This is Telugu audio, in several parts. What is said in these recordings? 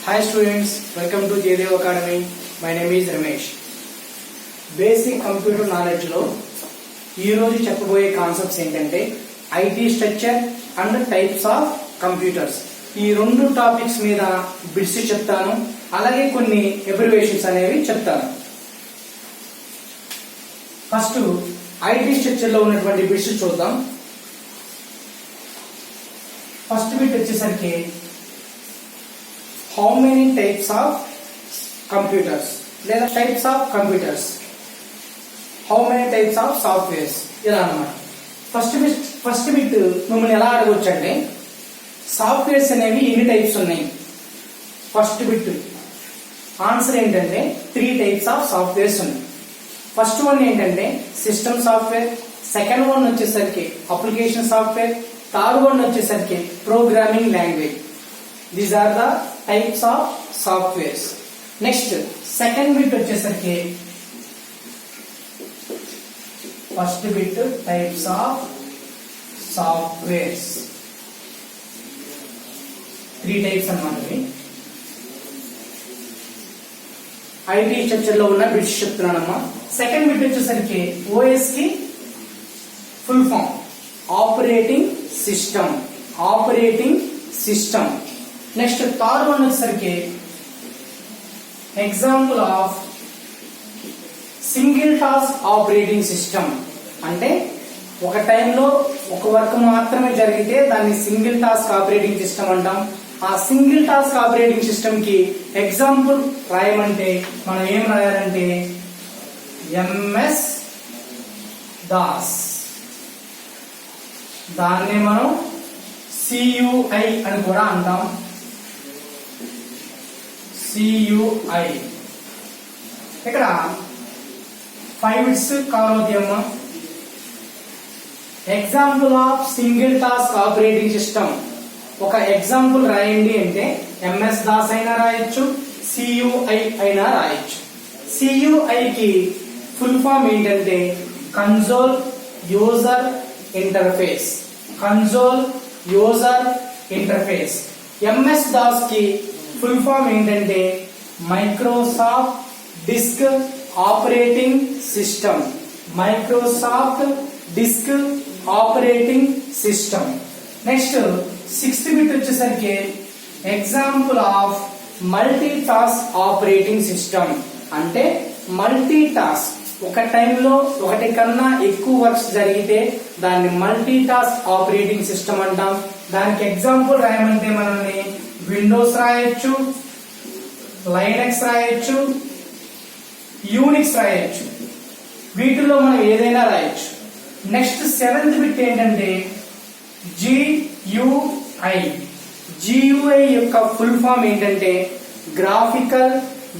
Hi students, welcome to Jaydev Academy. My name is Ramesh. Basic computer knowledge లో ఈ రోజు చెప్పబోయే కాన్సెప్ట్స్ ఏంటంటే IT structure and types of computers. ఈ రెండు టాపిక్స్ మీద బిట్స్ చెప్తాను, అలాగే కొన్ని అబ్రివేషన్స్ అనేవి చెప్తాను. ఫస్ట్ ఐటీ స్ట్రక్చర్ లో ఉన్నటువంటి బిట్స్ చూద్దాం. ఫస్ట్ బిట్ వచ్చేసరికి how many types of computers లేదా types of computers, how many types of softwares ఇలా అన్నమాట. ఫస్ట్ బిట్ మిమ్మల్ని ఎలా అడగొచ్చు అంటే సాఫ్ట్వేర్స్ అనేవి ఎన్ని టైప్స్ ఉన్నాయి. ఫస్ట్ బిట్ ఆన్సర్ ఏంటంటే 3 types ఆఫ్ సాఫ్ట్వేర్స్ ఉన్నాయి. ఫస్ట్ వన్ ఏంటంటే సిస్టమ్ సాఫ్ట్వేర్, సెకండ్ వన్ వచ్చేసరికి అప్లికేషన్ సాఫ్ట్వేర్, థర్డ్ వన్ వచ్చేసరికి programming language. These are the types of softwares. Next, second bit వచ్చేసరికి first bit types of softwares. 3 types అన్నమాట. ఐటీ స్ట్రక్చర్ లో ఉన్న బిట్స్ చెప్తున్నానమ్మా. సెకండ్ బిట్ వచ్చేసరికి ఓఎస్ కి full form operating system. Next third one వచ్చేసరికి example of single task operating system. అంటే ఒక టైంలో ఒక వర్క్ మాత్రమే జరిగితే దాన్ని సింగిల్ టాస్క్ ఆపరేటింగ్ సిస్టమ్ అంటాం. ఆ సింగిల్ టాస్క్ ఆపరేటింగ్ సిస్టమ్ కి ఎగ్జాంపుల్ రాయమంటే మనం ఏం రాయాలంటే ఎంఎస్ దాస్, దాన్ని మనం సియుఐ అని కూడా అంటాం. CUI. ఇక్కడ 5 బిట్స్ కవర్ అవుతాయి అమ్మా. Example of single task operating system ఒక ఎగ్జాంపుల్ రాయండి అంటే ఎంఎస్ దాస్ అయినా రాయొచ్చు, CUI అయినా రాయొచ్చు. CUI కి ఫుల్ ఫామ్ ఏంటంటే console user interface. MS DOS కి ఫుల్ ఫామ్ ఏంటంటే Microsoft disk operating system. Next 6th bit వచ్చేసరికి example of multi task operating system. అంటే మల్టీ టాస్క్ ఒక టైంలో ఒకటి కన్నా ఎక్కువ వర్క్స్ జరిగితే దాన్ని మల్టీ టాస్క్ ఆపరేటింగ్ సిస్టమ్ అంటాం. దానికి ఎగ్జాంపుల్ రాయమంటే మనల్ని విండోస్ రాయొచ్చు, లైనక్స్ రాయొచ్చు, యూనిక్స్ రాయొచ్చు. వీటిలో మనం ఏదైనా రాయొచ్చు. నెక్స్ట్ 7th బిట్ ఏంటంటే GUI యొక్క ఫుల్ ఫామ్ ఏంటంటే graphical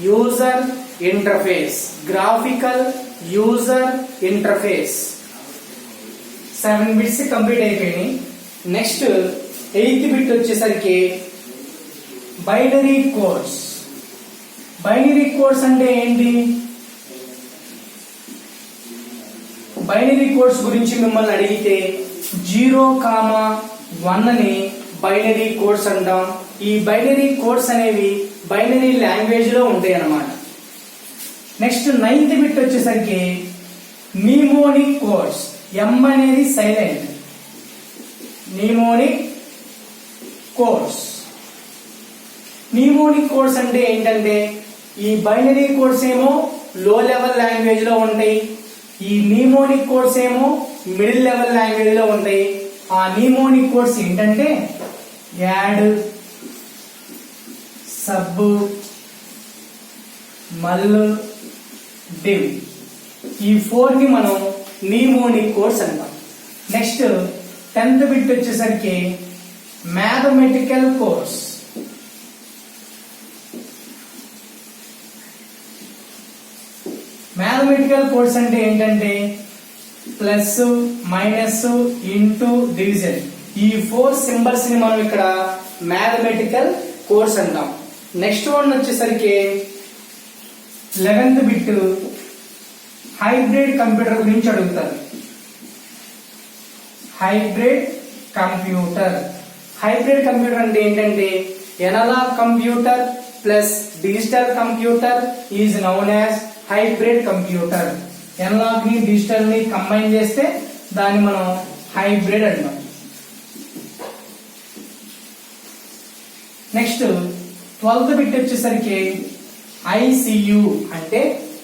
user interface. 7 bits complete అయిపోయినాయి. నెక్స్ట్ 8th బిట్ వచ్చేసరికి బైనరీ కోడ్స్ అంటే ఏంటి? బైనరీ కోడ్స్ గురించి మిమ్మల్ని అడిగితే 0,1 ని బైనరీ కోడ్స్ అంటాం. ఈ బైనరీ కోడ్స్ అనేవి బైనరీ లాంగ్వేజ్ లో ఉంటాయి అన్నమాట. నెక్స్ట్ 9th బిట్ వచ్చేసరికి నిమోనిక్ కోడ్స్. ఎం అనేది సైలెంట్. నిమోనిక్ కోడ్స్ అంటే ఏంటంటే ఈ బైనరీ కోడ్స్ ఏమో లో లెవెల్ లాంగ్వేజ్ లో ఉంటాయి, ఈ నిమోనిక్ కోడ్స్ ఏమో మిడిల్ లెవెల్ లాంగ్వేజ్ లో ఉంటాయి. ఆ నిమోనిక్ కోడ్స్ ఏంటంటే యాడ్, సబ్, మల్, డివ్. ఈ 4 ని మనం నిమోనిక్ కోడ్స్ అంటాం. నెక్స్ట్ 10th బిట్ వచ్చేసరికి మ్యాథమెటికల్ కోడ్స్. మ్యాథమెటికల్ కోడ్స్ అంటే ఏంటంటే ప్లస్, మైనస్, ఇంటూ, డివిజన్. ఈ 4 సింబల్స్ ని మనం ఇక్కడ మ్యాథమెటికల్ కోడ్స్ అంటాం. నెక్స్ట్ వన్ వచ్చేసరికి 11th బిట్ హైబ్రిడ్ కంప్యూటర్ గురించి అడుగుతారు. హైబ్రిడ్ కంప్యూటర్ అంటే ఏంటంటే analogue computer, plus digital computer is known as hybrid computer. Analogue ని డిజిటల్ ని కంబైన్ చేస్తే దాన్ని మనం హైబ్రిడ్ అంటాం. నెక్స్ట్ 12th బిట్ వచ్చేసరికి ICU అంటే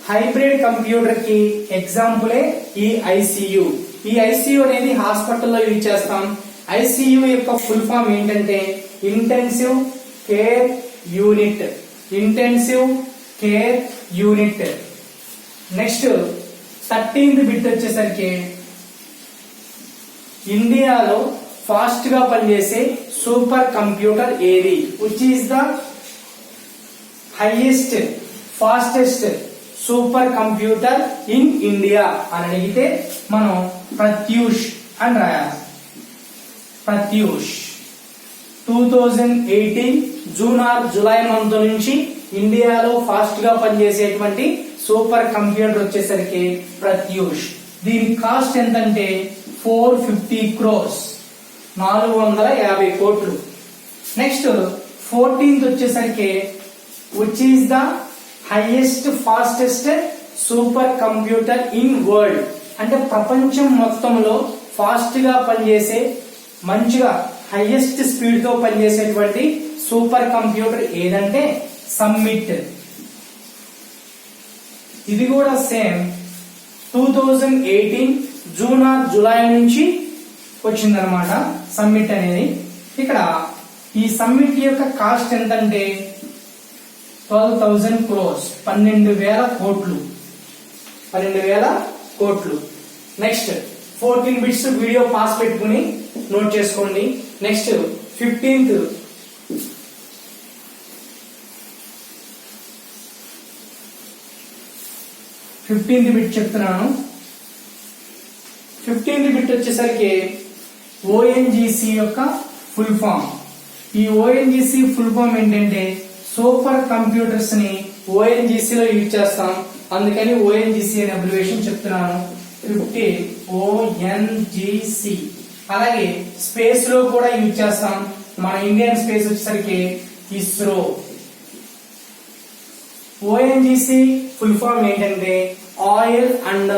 హైబ్రిడ్ కంప్యూటర్ కి ఎగ్జాంపులే ఈ ICU. ఈ ICU అనేది హాస్పిటల్లో యూజ్ చేస్తాం. ICU యొక్క ఫుల్ ఫామ్ ఏంటంటే intensive care unit. Intensive care unit. Next 13th bit వచ్చేసరికి ఇండియాలో ఫాస్ట్ గా పనిచేసే సూపర్ కంప్యూటర్ ఏది, which is the highest fastest super computer in India అని అడిగితే మనం ప్రత్యూష్ అని రాయాలి. Pratyush 2018 June or July month నుంచి ఇండియాలో ఫాస్ట్ గా పనిచేసేటువంటి సూపర్ కంప్యూటర్ వచ్చేసరికి ప్రత్యూష్. దీని కాస్ట్ ఎంతంటే 450 crores, 450 కోట్లు. నెక్స్ట్ 14th వచ్చేసరికి which is the highest fastest super computer in world అంటే ప్రపంచం మొత్తంలో ఫాస్ట్ గా పనిచేసే మంచిగా హైయెస్ట్ స్పీడ్ తో పనిచేసేటువంటి సూపర్ కంప్యూటర్ ఏదంటే సమ్మిట్. ఇది కూడా సేమ్ 2018 జూన్ ఆర్ జూలై నుంచి వచ్చిందనమాట సమ్మిట్ అనేది. ఇక్కడ ఈ సమ్మిట్ యొక్క కాస్ట్ ఎంతంటే 12,000 crores, 12,000 కోట్లు. 12,000 కోట్లు. నెక్స్ట్ 14 బిట్స్ వీడియో పాస్ పెట్టుకుని నోట్ చేసుకోండి. నెక్స్ట్ 15th బిట్ చెప్తున్నాను. 15th బిట్ వచ్చేసరికి ONGC యొక్క ఫుల్ ఫామ్. ఈ ONGC ఫుల్ ఫామ్ ఏంటంటే సూపర్ కంప్యూటర్స్ ని ONGC లో యూజ్ చేస్తాం, అందుకని ONGC అనే అబ్రివేషన్ చెప్తున్నాను. 15 ONGC. అలాగే స్పేస్ లో కూడా యూజ్ చేస్తాం. మన ఇండియన్ స్పేస్ వచ్చేసరికి ఇస్రో. ONGC ఫుల్ ఫామ్ ఏంటంటే oil and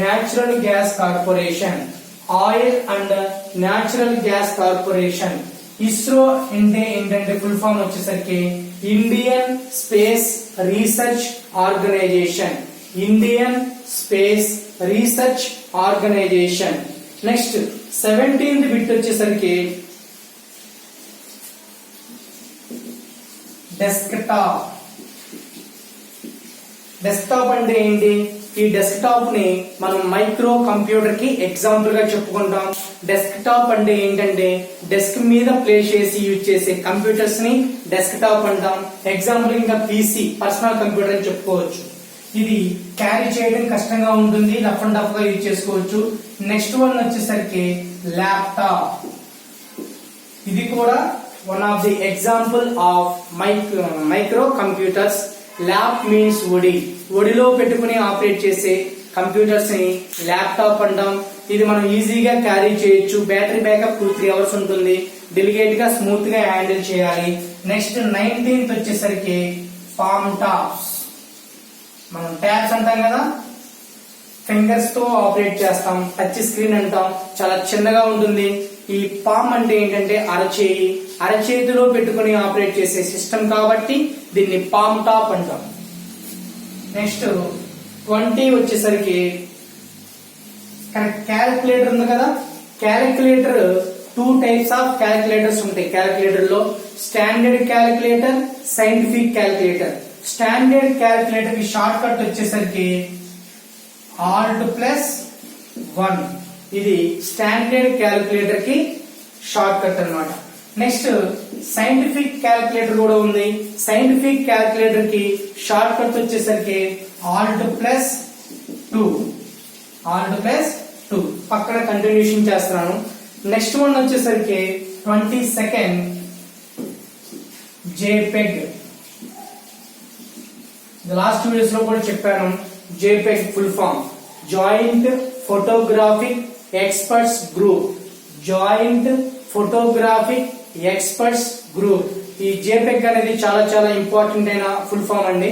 natural gas corporation. Oil and natural gas corporation. ISRO అంటే ఏంటంటే ఫుల్ ఫామ్ వచ్చేసరికి Indian space research organisation. Indian space research organisation. Next 17th bit వచ్చేసరికి డెస్క్టాప్. డెస్క్టాప్ అంటే ఏంటి? ఈ డెస్క్టాప్ ని మనం మైక్రో కంప్యూటర్ కి ఎగ్జాంపుల్ గా చెప్పుకుంటాం. డెస్క్టాప్ అంటే ఏంటంటే డెస్క్ మీద ప్లేస్ చేసి యూజ్ చేసే కంప్యూటర్స్ ని డెస్క్టాప్ అంటాం. ఎగ్జాంపుల్ ఇంకా PC పర్సనల్ కంప్యూటర్ అని చెప్పుకోవచ్చు. ఇది క్యారీ చేయడం కష్టంగా ఉంటుంది, రఫ్ అండ్ టఫ్ గా యూజ్ చేసుకోవచ్చు. నెక్స్ట్ వన్ వచ్చేసరికి ల్యాప్టాప్. ఇది కూడా one of the example of micro computers. Lap means ఒడి. ఒడిలో పెట్టుకుని ఆపరేట్ చేసే కంప్యూటర్స్ ని ల్యాప్టాప్ అంటాం. ఇది మనం ఈజీగా క్యారీ చేయొచ్చు. బ్యాటరీ బ్యాకప్ 2-3 అవర్స్ ఉంటుంది. డెలికేట్ గా స్మూత్ గా హ్యాండిల్ చేయాలి. నెక్స్ట్ 19th వచ్చేసరికి పామ్ టాప్స్. మనం ట్యాబ్స్ అంటాం కదా, ఫింగర్స్ తో ఆపరేట్ చేస్తాం. టచ్ స్క్రీన్ అంటాం, చాలా చిన్నగా ఉంటుంది. ఈ పామ్ అంటే ఏంటంటే అరచేయి. అరచేతిలో పెట్టుకుని ఆపరేట్ చేసే సిస్టమ్ కాబట్టి దీన్ని పామ్ టాప్ అంటాం. నెక్స్ట్ 20 వచ్చేసరికి క్యాలిక్యులేటర్ ఉంది కదా. క్యాలిక్యులేటర్ 2 types ఆఫ్ క్యాలిక్యులేటర్స్ ఉంటాయి. క్యాలిక్యులేటర్ లో standard calculator, scientific calculator. Standard calculator కి షార్ట్ కట్ వచ్చేసరికి Alt+1. ఇది స్టాండర్డ్ క్యాలిక్యులేటర్ కి షార్ట్ కట్ అన్నమాట. నెక్స్ట్ సైంటిఫిక్ క్యాలిక్యులేటర్ కూడా ఉంది. సైంటిఫిక్ క్యాలిక్యులేటర్ కి షార్ట్ కట్ వచ్చేసరికి Alt+2. Alt+2 పక్కన కంటిన్యూషన్ చేస్తున్నాను. నెక్స్ట్ వన్ వచ్చేసరికి 22nd JPEG. లాస్ట్ వీడియోస్ లో కూడా చెప్పాను. JPEG full form joint photographic experts group. Joint photographic experts group. ఈ జేపెగ్ అనేది చాలా చాలా ఇంపార్టెంట్ అయిన ఫుల్ ఫామ్ అండి,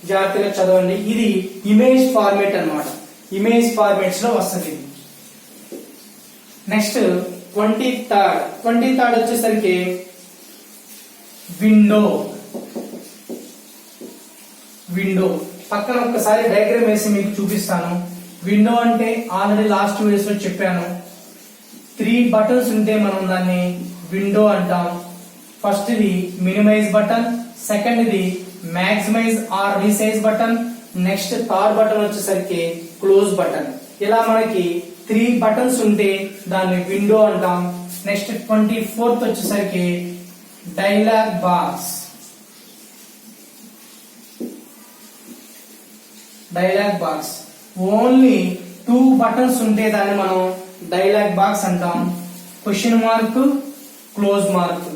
జాగ్రత్తగా చదవండి. ఇది ఇమేజ్ ఫార్మేట్ అన్నమాట, ఇమేజ్ ఫార్మేట్స్ లో వస్తుంది. నెక్స్ట్ 23rd వచ్చేసరికి విండో పక్కన ఒక్కసారి డయాగ్రామ్ వేసి మీకు చూపిస్తాను. విండో అంటే ఆల్రెడీ లాస్ట్ వీడియోస్ లో చెప్పాను. 3 బటన్స్ ఉంటే మనం దాన్ని విండో అంటాం. ఫస్ట్ ఇది మినిమైజ్ బటన్, సెకండ్ ఇది maximise or resize button, next third button వచ్చేసరికి క్లోజ్ బటన్. ఇలా మనకి 3 బటన్స్ ఉంటే దాన్ని విండో అంటాం. నెక్స్ట్ 24th వచ్చేసరికి డైలాగ్ బాక్స్. ఓన్లీ 2 బటన్స్ ఉంటే దాన్ని మనం డైలాగ్ బాక్స్ అంటాం. క్వశ్చన్ మార్క్, క్లోజ్ మార్క్,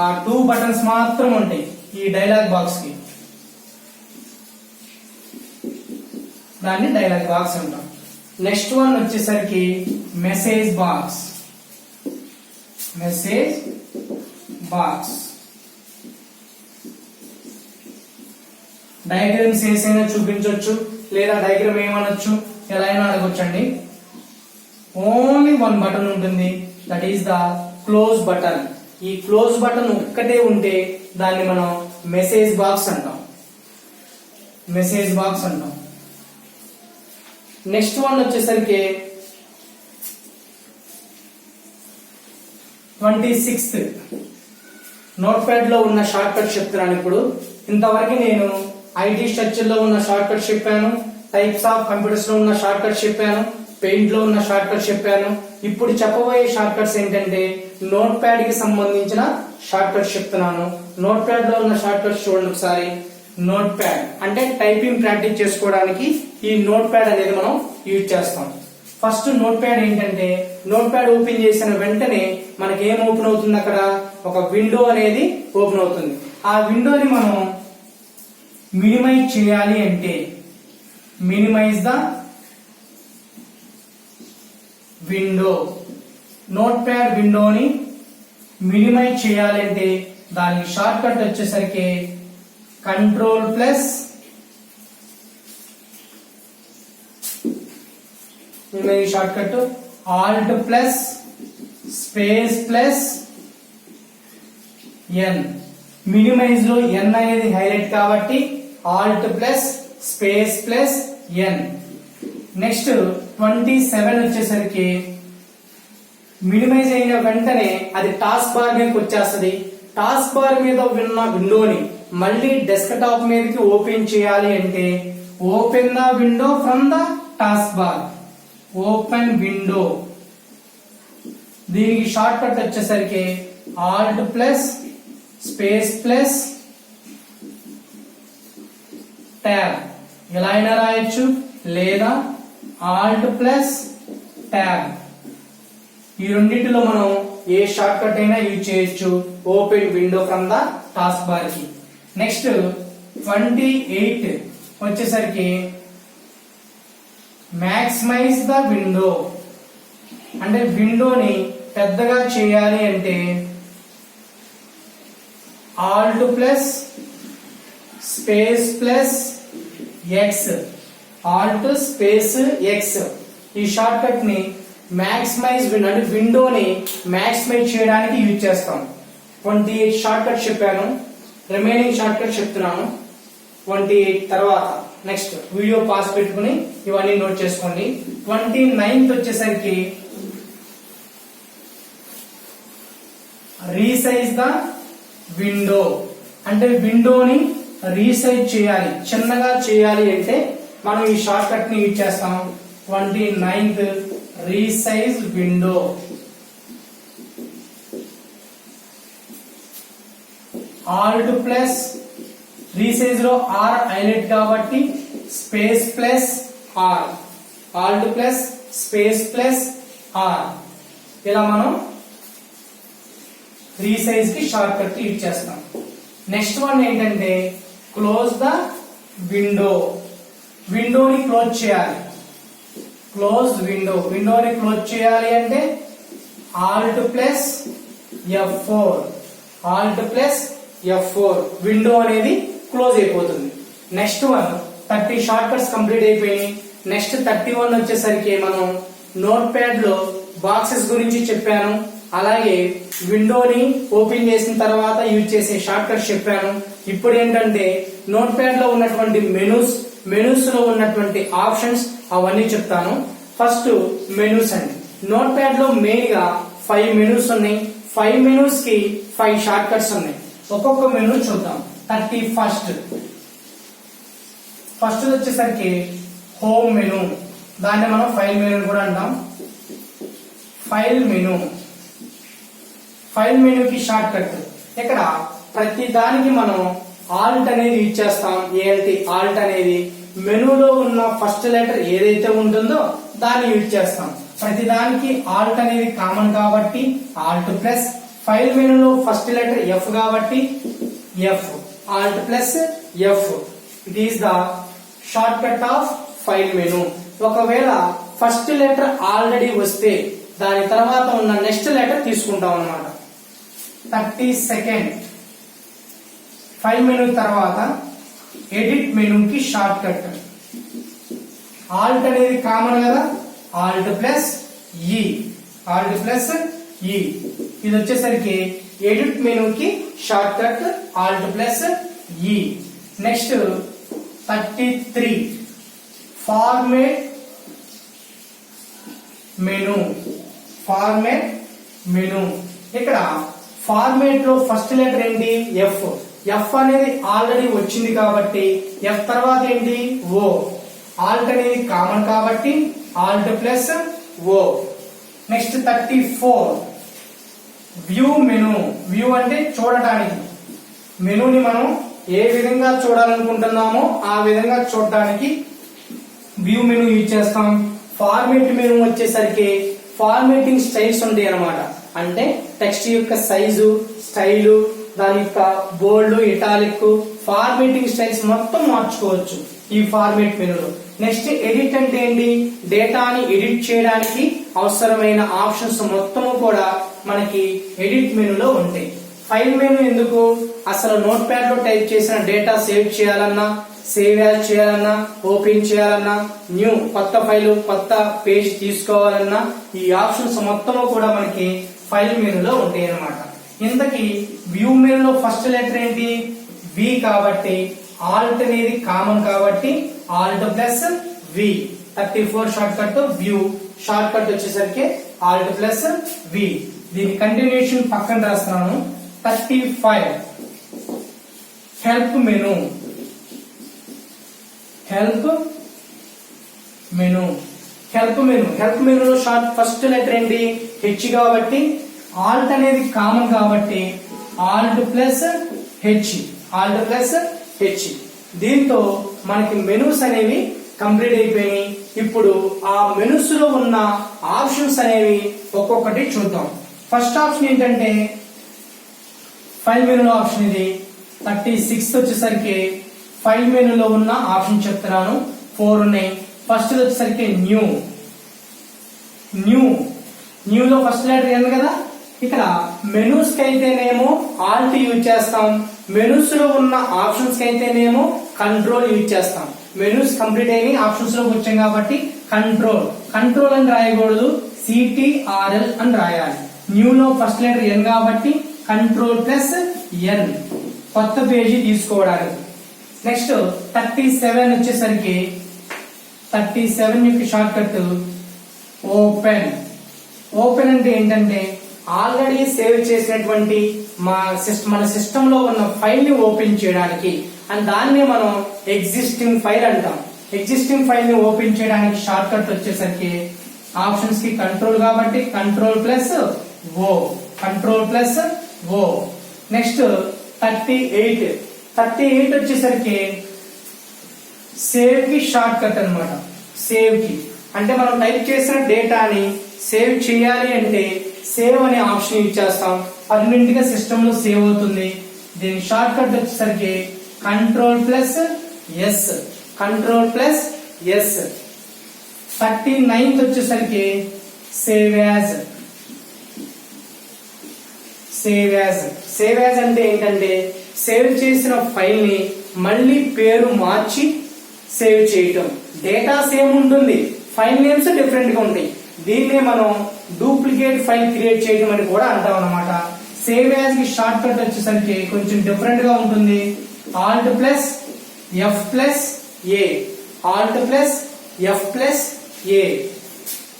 ఆ 2 బటన్స్ మాత్రం ఉంటాయి ఈ డైలాగ్ బాక్స్ కి, దాన్ని డైలాగ్ బాక్స్ అంటాం. నెక్స్ట్ వన్ వచ్చేసరికి మెసేజ్ బాక్స్. డయాగ్రామ్స్ వేసైనా చూపించవచ్చు, లేదా డయాగ్రామ్ ఏమనొచ్చు, ఎలా అయినా అడగొచ్చండి. ఓన్లీ 1 బటన్ ఉంటుంది, that is the close button. ఈ క్లోజ్ బటన్ ఒక్కటే ఉంటే దాన్ని మనం మెసేజ్ బాక్స్ అంటాం. నెక్స్ట్ వన్ వచ్చేసరికి 26th నోట్ ప్యాడ్ లో ఉన్న షార్ట్ కట్ చెప్తున్నాను. ఇప్పుడు ఇంతవరకు నేను ఐటీ స్ట్రక్చర్ లో ఉన్న షార్ట్ కట్ చెప్పాను, టైప్స్ ఆఫ్ కంప్యూటర్స్ లో ఉన్న షార్ట్ కట్ చెప్పాను, పెయింట్ లో ఉన్న షార్ట్ కట్ చెప్పాను. ఇప్పుడు చెప్పబోయే షార్ట్ కట్స్ ఏంటంటే నోట్ ప్యాడ్ కి సంబంధించిన షార్ట్ కట్స్ చెప్తున్నాను. నోట్ ప్యాడ్ లో ఉన్న షార్ట్ కట్స్ చూడండి ఒకసారి. నోట్ ప్యాడ్ అంటే టైపింగ్ ప్రాక్టీస్ చేసుకోవడానికి ఈ నోట్ ప్యాడ్ అనేది మనం యూజ్ చేస్తాం. ఫస్ట్ నోట్ ప్యాడ్ ఏంటంటే, నోట్ ప్యాడ్ ఓపెన్ చేసిన వెంటనే మనకి ఏం ఓపెన్ అవుతుంది, అక్కడ ఒక విండో అనేది ఓపెన్ అవుతుంది. ఆ విండోని మనం మినిమైజ్ చేయాలి అంటే minimise the window. Notepad విండోని మినిమైజ్ చేయాలంటే దాని షార్ట్ కట్ వచ్చేసరికి control plus shortcut alt plus space plus N. Minimise లో ఎన్ అనేది హైలైట్ కాబట్టి alt plus space plus N. Next 27 వచ్చేసరికి మినిమైజ్ అయిన వెంటనే అది టాస్క్ బార్ మీదకి వచ్చేస్తుంది. టాస్క్ బార్ మీద ఉన్న విండోని మళ్ళీ డెస్క్టాప్ మీదకి ఓపెన్ చేయాలి అంటే open the window from the task bar, open window. దీనికి షార్ట్ కట్ వచ్చేసరికి Alt plus space plus tab. ఎలా అయినా రాయొచ్చు, లేదా ఆల్ట్ ప్లస్ ట్యాబ్. ఈ రెండింటిలో మనం ఏ షార్ట్ కట్ అయినా యూజ్ చేయొచ్చు open window from the task bar కి. నెక్స్ట్ 28 వచ్చేసరికి మాక్సిమైజ్ ద విండో. అంటే విండోని పెద్దగా చేయాలి అంటే alt plus space plus X, Alt space X. ఈ షార్ట్ కట్ ని మాక్సిమైజ్ విండో అంటే విండోని మాక్సిమైజ్ చేయడానికి యూజ్ చేస్తాం. 28 షార్ట్ కట్ చెప్పాను, రిమైనింగ్ షార్ట్ కట్ చెప్తున్నాను 28 తర్వాత. నెక్స్ట్ వీడియో పాస్ పెట్టుకుని ఇవన్నీ నోట్ చేసుకోండి. 29th వచ్చేసరికి రీసైజ్ ద విండో. అంటే విండోని రీసైజ్ చేయాలి, చిన్నగా చేయాలి అంటే మనం ఈ షార్ట్ కట్ ని యూజ్ చేస్తాం. 29th resize window. Alt plus resize లో ఆర్ హైలైట్ కాబట్టి space plus R, alt plus space plus R. ఇలా మనం రీసైజ్ కి షార్ట్ కట్ యూజ్ చేస్తాం. నెక్స్ట్ వన్ ఏంటంటే క్లోజ్ ద విండో. విండోని క్లోజ్ చేయాలి, క్లోజ్ విండో. విండోని క్లోజ్ చేయాలి అంటే alt plus F4, alt plus F4 window అనేది క్లోజ్ అయిపోతుంది. Next one 30 shortcuts complete అయిపోయినాయి. నెక్స్ట్ 31 వచ్చేసరికి మనం నోట్ ప్యాడ్ లో బాక్సెస్ గురించి చెప్పాను, అలాగే విండోని ఓపెన్ చేసిన తర్వాత యూజ్ చేసే షార్ట్ కట్స్ చెప్పాను. ఇప్పుడు ఏంటంటే నోట్ ప్యాడ్ లో ఉన్నటువంటి మెనూస్ లో ఉన్నటువంటి ఆప్షన్స్ అవన్నీ చెప్తాను. ఫస్ట్ మెనూస్ అండి. నోట్ ప్యాడ్ లో మెయిన్ గా 5 మెనూస్ ఉన్నాయి. 5 మెనూస్ కి 5 షార్ట్ కట్స్ ఉన్నాయి. ఒక్కొక్క మెనూ చూద్దాం. 31st వచ్చేసరికి హోమ్ మెనూ, దాన్ని మనం ఫైల్ మెనూ కూడా అంటాం. ఫైల్ మెనూకి షార్ట్ కట్. ఇక్కడ ప్రతి దానికి మనం ఆల్ట్ అనేది యూజ్ చేస్తాం. ఆల్ట్ అనేది మెనూలో ఉన్న ఫస్ట్ లెటర్ ఏదైతే ఉంటుందో దాన్ని యూజ్ చేస్తాం. ప్రతి దానికి ఆల్ట్ అనేది కామన్ కాబట్టి ఆల్ట్ ప్లస్, ఫైల్ మెనూలో ఫస్ట్ లెటర్ ఎఫ్ కాబట్టి F, alt plus F. It is the shortcut of file menu. ఒకవేళ ఫస్ట్ లెటర్ ఆల్రెడీ వస్తే దాని తర్వాత ఉన్న నెక్స్ట్ లెటర్ తీసుకుంటాం అన్నమాట. 32nd ఫైల్ మెనూ తర్వాత ఎడిట్ మెనూకి షార్ట్ కట్. ఆల్ట్ అనేది కామన్ కదా, ఆల్ట్ ప్లస్ ఈ, ఇది వచ్చేసరికి ఎడిట్ మెనూకి shortcut alt plus E. Next 33 format menu. ఇక్కడ ఫార్మేట్ లో ఫస్ట్ లెటర్ ఏంటి? ఎఫ్ అనేది ఆల్రెడీ వచ్చింది కాబట్టి ఎఫ్ తర్వాత ఏంటి? ఓ. ఆల్ట్ అనేది కామన్ కాబట్టి alt plus O. Next 34 view menu. View అంటే చూడటానికి. మెనూని మనం ఏ విధంగా చూడాలనుకుంటున్నామో ఆ విధంగా చూడటానికి వ్యూ మెనూ యూజ్ చేస్తాం. ఫార్మేట్ మెనూ వచ్చేసరికి ఫార్మేటింగ్ స్టైల్స్ ఉంటాయి అన్నమాట. అంటే టెక్స్ట్ యొక్క సైజు, స్టైలు, దాని యొక్క బోల్డ్, ఇటాలిక్, ఫార్మేటింగ్ స్టైల్స్ మొత్తం మార్చుకోవచ్చు ఈ ఫార్మేట్ మెనూలో. నెక్స్ట్ ఎడిట్ అంటే ఏంటి? డేటాని ఎడిట్ చేయడానికి అవసరమైన ఆప్షన్స్ మొత్తము కూడా మనకి ఎడిట్ మెనూలో ఉంటాయి. ఫైల్ మెనూ ఎందుకు? అసలు నోట్ ప్యాడ్ లో టైప్ చేసిన డేటా సేవ్ చేయాలన్నా, సేవ్ యాజ్ చేయాలన్నా, ఓపెన్ చేయాలన్నా, న్యూ కొత్త ఫైల్, కొత్త పేజ్ తీసుకోవాలన్నా ఈ ఆప్షన్స్ మొత్తము కూడా మనకి ఫైల్ మెనూలో ఉంటాయి అన్నమాట. ఇంతకీ వ్యూ మెనూలో ఫస్ట్ లెటర్ ఏంటి? వి కాబట్టి ఆల్ట్ అనేది కామన్ కాబట్టి alt plus V. 34 short cut view, short cut వచ్చేసరికి ఆల్ట్ ప్లస్ వి. దీని కంటిన్యూషన్ పక్కన రాస్తున్నాను. 35 హెల్ప్ మెనూలో షార్ట్ ఫస్ట్ లెటర్ ఏంటి? హెచ్ కాబట్టి ఆల్ట్ అనేది కామన్ కాబట్టి ఆల్ట్ ప్లస్ హెచ్. దీంతో మనకి మెనూస్ అనేవి కంప్లీట్ అయిపోయినాయి. ఇప్పుడు ఆ మెనూస్ లో ఉన్న ఆప్షన్స్ అనేవి ఒక్కొక్కటి చూద్దాం. ఫస్ట్ ఆప్షన్ ఏంటంటే ఫైల్ మెనూలో ఆప్షన్ ఇది. 36 వచ్చేసరికి ఫైల్ మెనూలో ఉన్న ఆప్షన్ చెప్తున్నాను. 4 ఉన్నాయి. ఫస్ట్ వచ్చేసరికి న్యూలో ఫస్ట్ లెటర్ ఏంది కదా. ఇక్కడ మెనూస్ కి అయితేనేమో ఆల్ట్ యూజ్ చేస్తాం, మెనూస్ లో ఉన్న ఆప్షన్స్ కి అయితేనేమో కంట్రోల్ యూజ్ చేస్తాం. మెనూస్ కంప్లీట్ అయిన ఆప్షన్స్ లోకి వచ్చాం కాబట్టి కంట్రోల్ అని రాయకూడదు, CTRL అని రాయాలి. న్యూలో ఫస్ట్ లెటర్ ఎన్ కాబట్టి కంట్రోల్ ప్లస్ ఎన్, కొత్త పేజీ తీసుకోవడానికి. నెక్స్ట్ 37 వచ్చేసరికి 37 యొక్క షార్ట్ కట్ ఓపెన్ అంటే ఏంటంటే ఆల్రెడీ సేవ్ చేసినటువంటి మన సిస్టమ్ లో ఉన్న ఫైల్ ని ఓపెన్ చేయడానికి, అండ్ దాన్ని మనం ఎగ్జిస్టింగ్ ఫైల్ అంటాం. ఎగ్జిస్టింగ్ ఫైల్ ని ఓపెన్ చేయడానికి షార్ట్ కట్ వచ్చేసరికి ఆప్షన్స్ కి కంట్రోల్ కాబట్టి కంట్రోల్ ప్లస్ ఓ. నెక్స్ట్ 38 వచ్చేసరికి సేవ్ కి షార్ట్ కట్ అన్నమాట. సేవ్ కి అంటే మనం టైప్ చేసిన డేటాని సేవ్ చేయాలి అంటే సేవ్ అనే ఆప్షన్ యూజ్ చేస్తాం. పర్మనెంట్ గా సిస్టమ్ లో సేవ్ అవుతుంది. దీని షార్ట్ కట్ వచ్చేసరికి కంట్రోల్ ప్లస్ ఎస్. 39th వచ్చేసరికి సేవ్ యాజ్ అంటే ఏంటంటే సేవ్ చేసిన ఫైల్ ని మళ్ళీ పేరు మార్చి సేవ్ చేయటం. డేటా సేమ్ ఉంటుంది, ఫైల్ నేమ్స్ డిఫరెంట్ గా ఉంటాయి. దీన్నే మనం డూప్లికేట్ ఫైల్ క్రియేట్ చేయడం అని కూడా అంటాం అన్నమాట. సేవ్ యాజ్ కి షార్ట్ కట్ వచ్చేసరికి కొంచెం డిఫరెంట్ గా ఉంటుంది. Alt plus F plus A, Alt plus F plus A.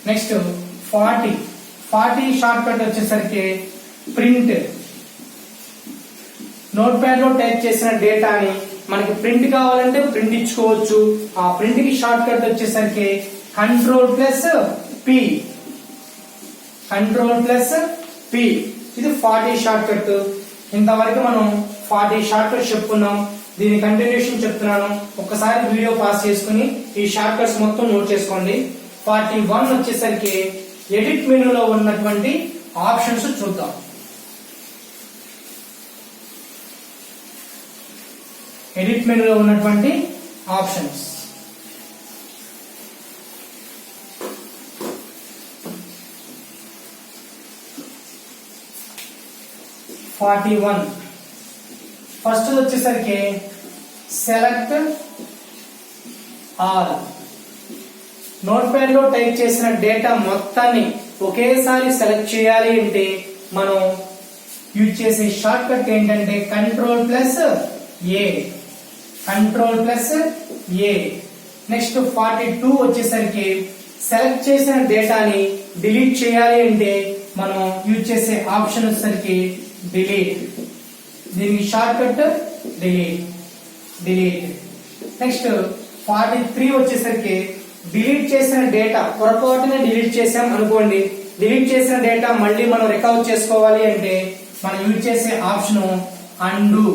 Next 40 short cut వచ్చేసరికి ప్రింట్. నోట్ ప్యాడ్ లో టైప్ చేసిన డేటాని మనకి ప్రింట్ కావాలంటే ప్రింట్ ఇచ్చుకోవచ్చు. ఆ ప్రింట్ కి షార్ట్ కట్ వచ్చేసరికి control plus P, control plus P. ఇది 40 షార్ట్ కట్. ఇంతవరకు మనం 40 షార్ట్ కట్స్ చెప్పుకున్నాం. దీని కంటిన్యూషన్ చెప్తున్నాను, ఒక్కసారి వీడియో పాస్ చేసుకుని ఈ షార్ట్ కట్స్ మొత్తం నోట్ చేసుకోండి. 41 వచ్చేసరికి ఎడిట్ మెనూలో ఉన్నటువంటి ఆప్షన్స్ చూద్దాం. ఎడిట్ మెనూలో ఉన్నటువంటి ఆప్షన్స్. ఫస్ట్ వచ్చేసరికి సెలెక్ట్ ఆల్. నోట్ ప్యాడ్ లో టైప్ చేసిన డేటా మొత్తాన్ని ఒకేసారి సెలెక్ట్ చేయాలి అంటే మనం యూజ్ చేసే షార్ట్ కట్ ఏంటంటే కంట్రోల్ ప్లస్ ఏ, కంట్రోల్ ప్లస్ ఏ. నెక్స్ట్ 42 వచ్చేసరికి సెలెక్ట్ చేసిన డేటాని డిలీట్ చేయాలి అంటే మనం యూజ్ చేసే ఆప్షన్ వచ్చేసరికి డిలీట్. దీనికి షార్ట్ కట్ డిలీట్. నెక్స్ట్ 43 వచ్చేసరికి డిలీట్ చేసిన డేటా పొరపాటునే డిలీట్ చేసాం అనుకోండి, డిలీట్ చేసిన డేటా మళ్ళీ మనం రికవర్ చేసుకోవాలి అంటే మనం యూజ్ చేసే option and.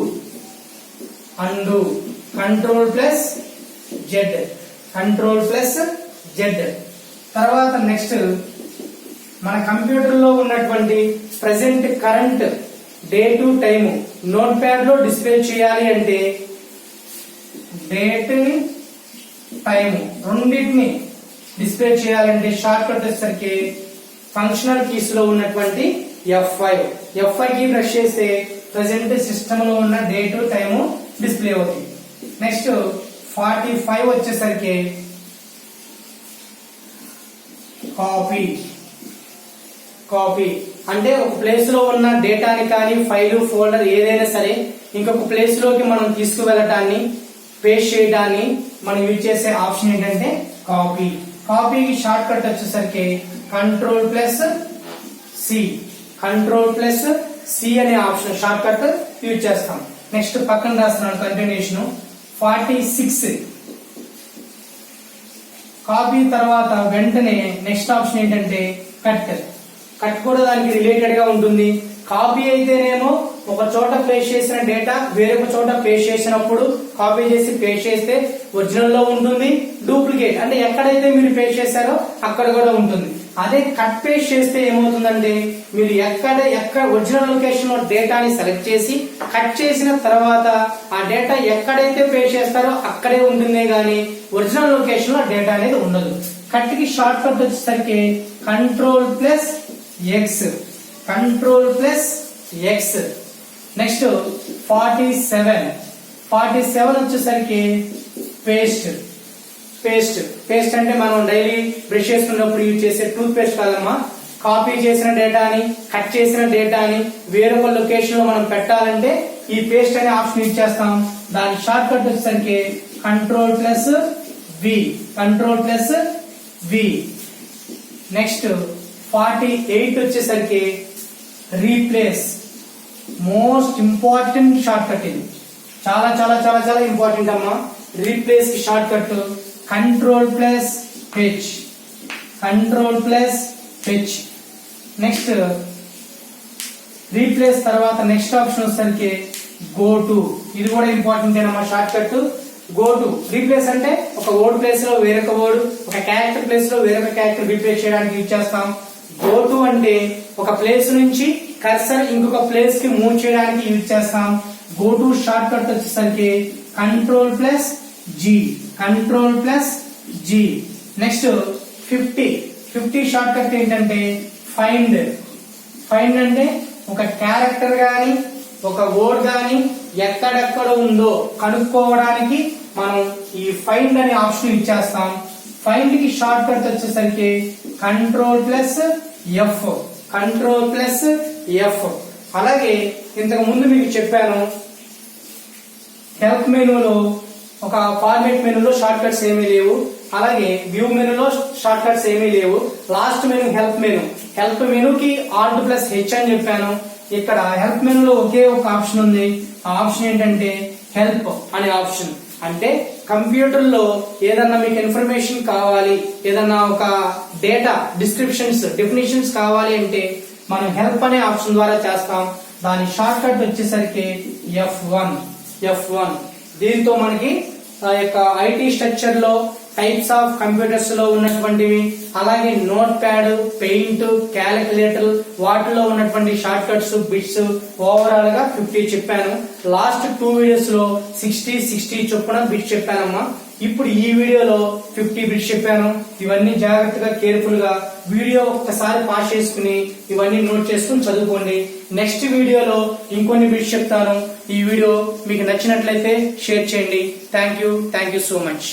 Control plus Z, control plus Z. తర్వాత నెక్స్ట్ మన కంప్యూటర్ లో ఉన్నటువంటి present current date time note pad లో డిస్ప్లే చేయాలి అంటే డేట్ టైము రెండింటిని డిస్ప్లే చేయాలంటే షార్ట్ కట్ వచ్చేసరికి ఫంక్షనల్ కీస్ లో ఉన్నటువంటి F5 కి ప్రెస్ చేస్తే ప్రెసెంట్ సిస్టమ్ లో ఉన్న డేటు టైము డిస్ప్లే అవుతుంది. నెక్స్ట్ 45 వచ్చేసరికి కాపీ అంటే ఒక ప్లేస్ లో ఉన్న డేటాని కానీ ఫైల్ ఫోల్డర్ ఏదైనా సరే ఇంకొక ప్లేస్ లోకి మనం తీసుకువెళ్ళటాన్ని పేస్ట్ చేయడాన్ని మనం యూజ్ చేసే ఆప్షన్ ఏంటంటే కాపీకి షార్ట్ కట్ వచ్చేసరికి కంట్రోల్ ప్లస్ సి అనే ఆప్షన్ షార్ట్ కట్ యూజ్ చేస్తాం. నెక్స్ట్ పక్కన రాస్తున్నాను కంటిన్యూషన్. 46 కాపీ తర్వాత వెంటనే నెక్స్ట్ ఆప్షన్ ఏంటంటే కట్ కూడా దానికి రిలేటెడ్ గా ఉంటుంది. కాపీ అయితేనేమో ఒక చోట పేస్ట్ చేసిన డేటా వేరొక చోట పేస్ట్ చేసినప్పుడు కాపీ చేసి పేస్ట్ చేస్తే ఒరిజినల్ లో ఉంటుంది. డూప్లికేట్ అంటే ఎక్కడైతే మీరు పేస్ట్ చేశారో అక్కడ కూడా ఉంటుంది. అదే కట్ పేస్ట్ చేస్తే ఏమవుతుందంటే మీరు ఎక్కడ ఒరిజినల్ లొకేషన్ లో డేటాని సెలెక్ట్ చేసి కట్ చేసిన తర్వాత ఆ డేటా ఎక్కడైతే పేస్ట్ చేస్తారో అక్కడే ఉంటుందే గానీ ఒరిజినల్ లొకేషన్ లో డేటా అనేది ఉండదు. కట్ కి షార్ట్ కట్ వచ్చేసరికి కంట్రోల్ ప్లస్ ఎక్స్. నెక్స్ట్ 47 వచ్చేసరికి పేస్ట్ అంటే మనం డైలీ బ్రష్ చేసుకున్నప్పుడు యూజ్ చేసే టూత్ పేస్ట్ కాదమ్మా. కాపీ చేసిన డేటాని కట్ చేసిన డేటాని వేరొక లొకేషన్ లో మనం పెట్టాలంటే ఈ పేస్ట్ అనే ఆప్షన్ యూజ్ చేస్తాం. దాని షార్ట్ కట్ వచ్చేసరికి కంట్రోల్ ప్లస్ వి. నెక్స్ట్ 48 వచ్చేసరికి replace. Most important short cut ఇది, చాలా చాలా చాలా చాలా ఇంపార్టెంట్ అమ్మా. రీప్లేస్ కి short cut control plus H. Next replace తర్వాత నెక్స్ట్ ఆప్షన్ వచ్చేసరికి గో టు. ఇది కూడా ఇంపార్టెంట్ అమ్మా short cut. Go to replace అంటే ఒక వర్డ్ ప్లేస్ లో వేరొక వర్డ్, ఒక క్యారెక్టర్ ప్లేస్ లో వేరొక క్యారెక్టర్ రీప్లేస్ చేయడానికి యూజ్ చేస్తాం. గో టు అంటే ఒక ప్లేస్ నుంచి కర్సర్ ఇంకొక ప్లేస్ కి మూవ్ చేయడానికి యూజ్ చేస్తాం. గో టు షార్ట్ కట్ వచ్చేసరికి control plus G. Next 50 shortcut ఏంటంటే ఫైండ్ అంటే ఒక క్యారెక్టర్ గాని ఒక వర్డ్ గాని ఎక్కడెక్కడ ఉందో కనుక్కోవడానికి మనం ఈ ఫైండ్ అనే ఆప్షన్ ఇచ్చేస్తాం. ఫైండ్ కి షార్ట్ కట్ వచ్చేసరికి Ctrl+F. అలాగే ఇంతకు ముందు మీకు చెప్పాను, హెల్ప్ మెనూలో ఒక ఫార్మాట్ మెనూలో షార్ట్ కట్స్ ఏమీ లేవు, అలాగే వ్యూ మెనూలో షార్ట్ కట్స్ ఏమీ లేవు. లాస్ట్ మెనూ హెల్ప్ మెనూకి Alt+H అని చెప్పాను. ఇక్కడ హెల్ప్ మెనూలో ఒకే ఒక ఆప్షన్ ఉంది. ఆ ఆప్షన్ ఏంటంటే హెల్ప్ అనే ఆప్షన్. అంటే కంప్యూటర్ లో ఏదన్నా మీకు ఇన్ఫర్మేషన్ కావాలి, ఏదన్నా ఒక డేటా డెఫినిషన్స్ కావాలి అంటే మనం హెల్ప్ అనే ఆప్షన్ ద్వారా చేస్తాం. దాని షార్ట్ కట్ వచ్చేసరికి F1. దీంతో మనకి ఆ యొక్క ఐటీ స్ట్రక్చర్ లో టైప్స్ ఆఫ్ కంప్యూటర్స్ లో ఉన్నటువంటివి, అలాగే నోట్ ప్యాడ్, పెయింట్, క్యాలిక్యులేటర్ వాటిలో ఉన్నటువంటి షార్ట్ కట్స్, బిట్స్ ఓవరాల్ గా 50 చెప్పాను. లాస్ట్ 2 వీడియోస్ లో 60 చొప్పున బిట్స్ చెప్పానమ్మా. ఇప్పుడు ఈ వీడియోలో 50 బిట్స్ చెప్పాను. ఇవన్నీ జాగ్రత్తగా కేర్ఫుల్ గా వీడియో ఒక్కసారి పాస్ చేసుకుని ఇవన్నీ నోట్ చేసుకుని చదువుకోండి. నెక్స్ట్ వీడియోలో ఇంకొన్ని బిట్స్ చెప్తాను. ఈ వీడియో మీకు నచ్చినట్లయితే షేర్ చేయండి. Thank you so much.